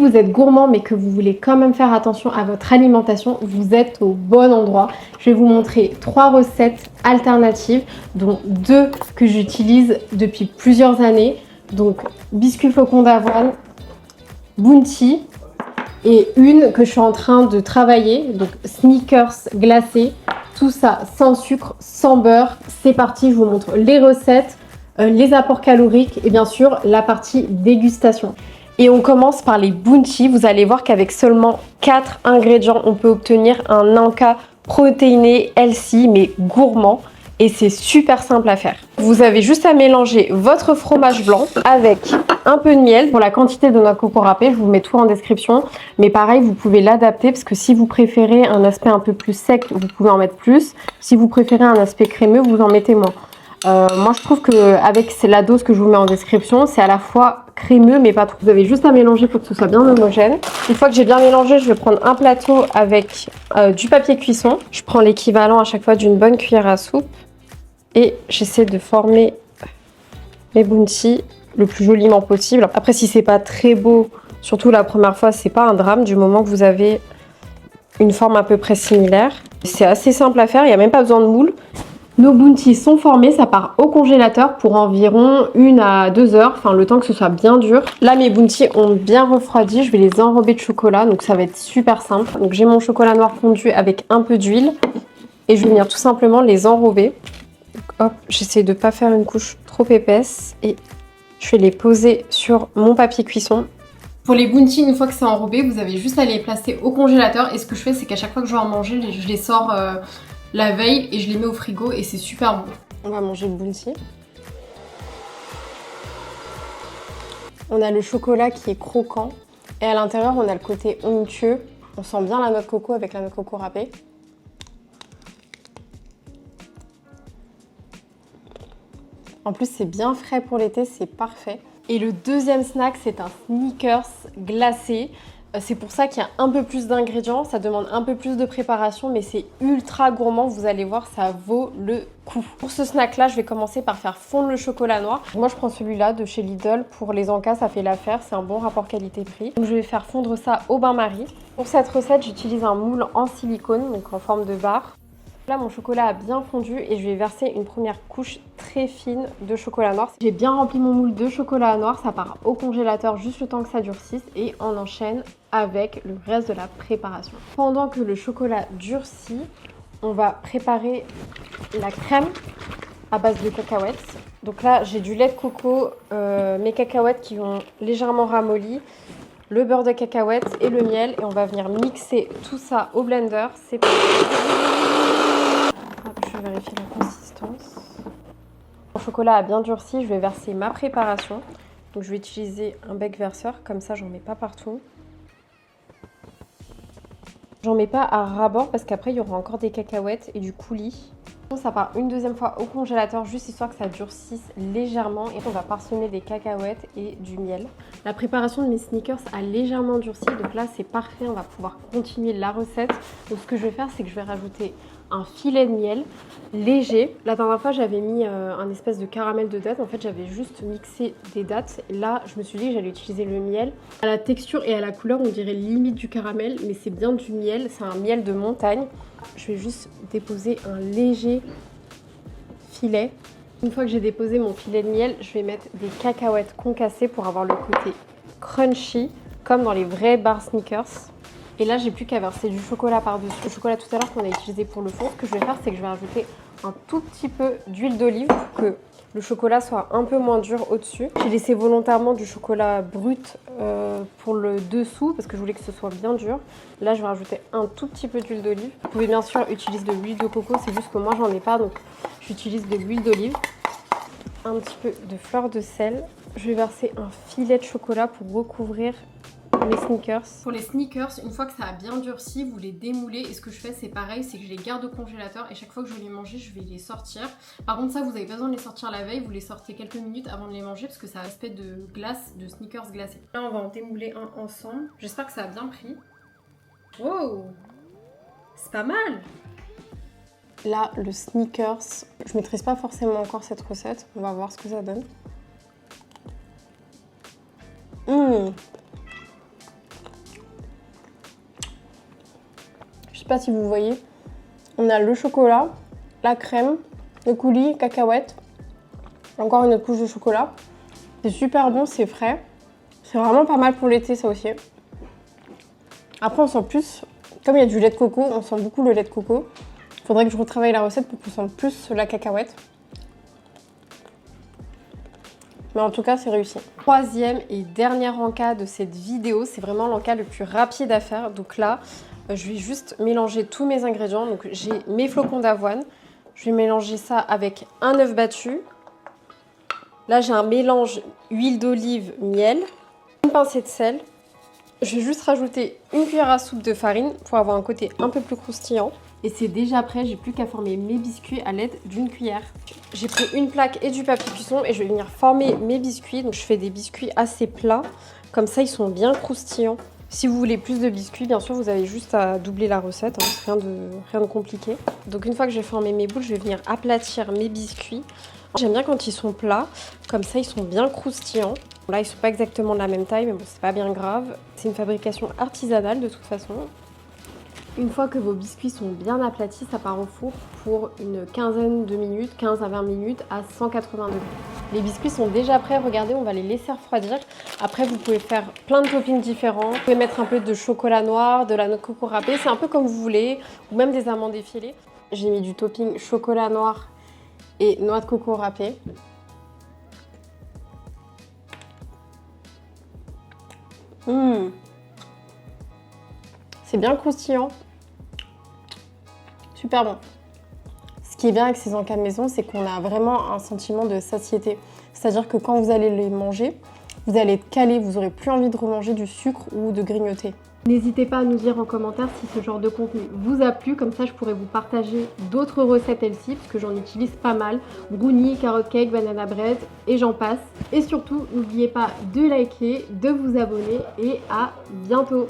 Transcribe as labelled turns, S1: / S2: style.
S1: vous êtes gourmand mais que vous voulez quand même faire attention à votre alimentation, vous êtes au bon endroit. Je vais vous montrer 3 recettes alternatives, dont 2 que j'utilise depuis plusieurs années. Donc biscuits flocons d'avoine, Bounty, et une que je suis en train de travailler, donc Snickers glacés. Tout ça sans sucre, sans beurre. C'est parti, je vous montre les recettes, les apports caloriques et bien sûr la partie dégustation. Et on commence par les Bounty. Vous allez voir qu'avec seulement 4 ingrédients, on peut obtenir un encas protéiné, healthy, mais gourmand. Et c'est super simple à faire. Vous avez juste à mélanger votre fromage blanc avec un peu de miel. Pour la quantité de noix de coco râpée, je vous mets tout en description. Mais pareil, vous pouvez l'adapter parce que si vous préférez un aspect un peu plus sec, vous pouvez en mettre plus. Si vous préférez un aspect crémeux, vous en mettez moins. Moi, je trouve qu'avec la dose que je vous mets en description, c'est à la fois crémeux mais pas trop. Vous avez juste à mélanger pour que ce soit bien homogène. Une fois que j'ai bien mélangé, je vais prendre un plateau avec du papier cuisson. Je prends l'équivalent à chaque fois d'une bonne cuillère à soupe. Et j'essaie de former mes Bounty le plus joliment possible. Après, si c'est pas très beau, surtout la première fois, c'est pas un drame du moment que vous avez une forme à peu près similaire. C'est assez simple à faire, il n'y a même pas besoin de moule. Nos Bounty sont formés, ça part au congélateur pour environ 1 à 2 heures, enfin le temps que ce soit bien dur. Là, mes Bounty ont bien refroidi, je vais les enrober de chocolat, donc ça va être super simple. Donc j'ai mon chocolat noir fondu avec un peu d'huile et je vais venir tout simplement les enrober. Hop, j'essaie de ne pas faire une couche trop épaisse et je vais les poser sur mon papier cuisson. Pour les Bounty, une fois que c'est enrobé, vous avez juste à les placer au congélateur. Et ce que je fais, c'est qu'à chaque fois que je vais en manger, je les sors la veille et je les mets au frigo et c'est super bon. On va manger le Bounty. On a le chocolat qui est croquant et à l'intérieur, on a le côté onctueux. On sent bien la noix de coco avec la noix de coco râpée. En plus, c'est bien frais pour l'été, c'est parfait. Et le deuxième snack, c'est un Snickers glacé. C'est pour ça qu'il y a un peu plus d'ingrédients, ça demande un peu plus de préparation, mais c'est ultra gourmand, vous allez voir, ça vaut le coup. Pour ce snack-là, je vais commencer par faire fondre le chocolat noir. Moi, je prends celui-là de chez Lidl. Pour les encas, ça fait l'affaire, c'est un bon rapport qualité-prix. Donc, je vais faire fondre ça au bain-marie. Pour cette recette, j'utilise un moule en silicone, donc en forme de barre. Là, mon chocolat a bien fondu et je vais verser une première couche très fine de chocolat noir. J'ai bien rempli mon moule de chocolat noir, ça part au congélateur juste le temps que ça durcisse et on enchaîne avec le reste de la préparation. Pendant que le chocolat durcit, on va préparer la crème à base de cacahuètes. Donc là, j'ai du lait de coco, mes cacahuètes qui ont légèrement ramolli, le beurre de cacahuètes et le miel et on va venir mixer tout ça au blender. C'est parti. Je vais vérifier la consistance. Mon chocolat a bien durci, je vais verser ma préparation. Donc je vais utiliser un bec verseur, comme ça j'en mets pas partout. J'en mets pas à ras-bord parce qu'après il y aura encore des cacahuètes et du coulis. Ça part une deuxième fois au congélateur juste histoire que ça durcisse légèrement et on va parsemer des cacahuètes et du miel. La préparation de mes Snickers a légèrement durci donc là c'est parfait, on va pouvoir continuer la recette. Donc ce que je vais faire c'est que je vais rajouter un filet de miel léger. La dernière fois j'avais mis un espèce de caramel de dattes, en fait j'avais juste mixé des dattes. Là je me suis dit que j'allais utiliser le miel. À la texture et à la couleur on dirait limite du caramel mais c'est bien du miel, c'est un miel de montagne. Je vais juste déposer un léger filet. Une fois que j'ai déposé mon filet de miel, je vais mettre des cacahuètes concassées pour avoir le côté crunchy, comme dans les vrais bars Snickers. Et là, j'ai plus qu'à verser du chocolat par-dessus. Le chocolat tout à l'heure qu'on a utilisé pour le fond, ce que je vais faire, c'est que je vais rajouter un tout petit peu d'huile d'olive pour que le chocolat soit un peu moins dur au-dessus. J'ai laissé volontairement du chocolat brut pour le dessous parce que je voulais que ce soit bien dur. Là, je vais rajouter un tout petit peu d'huile d'olive. Vous pouvez bien sûr utiliser de l'huile de coco, c'est juste que moi, j'en ai pas, donc j'utilise de l'huile d'olive. Un petit peu de fleur de sel. Je vais verser un filet de chocolat pour recouvrir mes Snickers. Pour les Snickers, une fois que ça a bien durci, vous les démoulez et ce que je fais c'est pareil, c'est que je les garde au congélateur et chaque fois que je vais les manger, je vais les sortir. Par contre ça, vous avez pas besoin de les sortir la veille, vous les sortez quelques minutes avant de les manger parce que ça a l'aspect de glace, de Snickers glacés. Là on va en démouler un ensemble. J'espère que ça a bien pris. Wow, c'est pas mal. Là, le Snickers, je maîtrise pas forcément encore cette recette, on va voir ce que ça donne. pas si vous voyez. On a le chocolat, la crème, le coulis, cacahuètes. Encore une autre couche de chocolat. C'est super bon, c'est frais. C'est vraiment pas mal pour l'été, ça aussi. Après, on sent plus, comme il y a du lait de coco, on sent beaucoup le lait de coco. Il faudrait que je retravaille la recette pour qu'on sente plus la cacahuète. Mais en tout cas, c'est réussi. Troisième et dernier encas de cette vidéo, c'est vraiment l'encas le plus rapide à faire. Donc là, je vais juste mélanger tous mes ingrédients. Donc j'ai mes flocons d'avoine. Je vais mélanger ça avec un œuf battu. Là, j'ai un mélange huile d'olive, miel, une pincée de sel. Je vais juste rajouter une cuillère à soupe de farine pour avoir un côté un peu plus croustillant. Et c'est déjà prêt, j'ai plus qu'à former mes biscuits à l'aide d'une cuillère. J'ai pris une plaque et du papier cuisson et je vais venir former mes biscuits. Donc je fais des biscuits assez plats, comme ça ils sont bien croustillants. Si vous voulez plus de biscuits, bien sûr, vous avez juste à doubler la recette, hein, c'est rien de compliqué. Donc une fois que j'ai formé mes boules, je vais venir aplatir mes biscuits. J'aime bien quand ils sont plats, comme ça ils sont bien croustillants. Là, ils sont pas exactement de la même taille, mais bon, c'est pas bien grave. C'est une fabrication artisanale de toute façon. Une fois que vos biscuits sont bien aplatis, ça part au four pour une quinzaine de minutes, 15 à 20 minutes à 180 degrés. Les biscuits sont déjà prêts, regardez, on va les laisser refroidir. Après, vous pouvez faire plein de toppings différents. Vous pouvez mettre un peu de chocolat noir, de la noix de coco râpée, c'est un peu comme vous voulez, ou même des amandes effilées. J'ai mis du topping chocolat noir et noix de coco râpée. C'est bien croustillant. Super bon. Ce qui est bien avec ces encas de maison, c'est qu'on a vraiment un sentiment de satiété. C'est-à-dire que quand vous allez les manger, vous allez être calé, vous n'aurez plus envie de remanger du sucre ou de grignoter. N'hésitez pas à nous dire en commentaire si ce genre de contenu vous a plu, comme ça je pourrais vous partager d'autres recettes healthy, parce que j'en utilise pas mal. Brownie, carrot cake, banana bread et j'en passe. Et surtout, n'oubliez pas de liker, de vous abonner et à bientôt.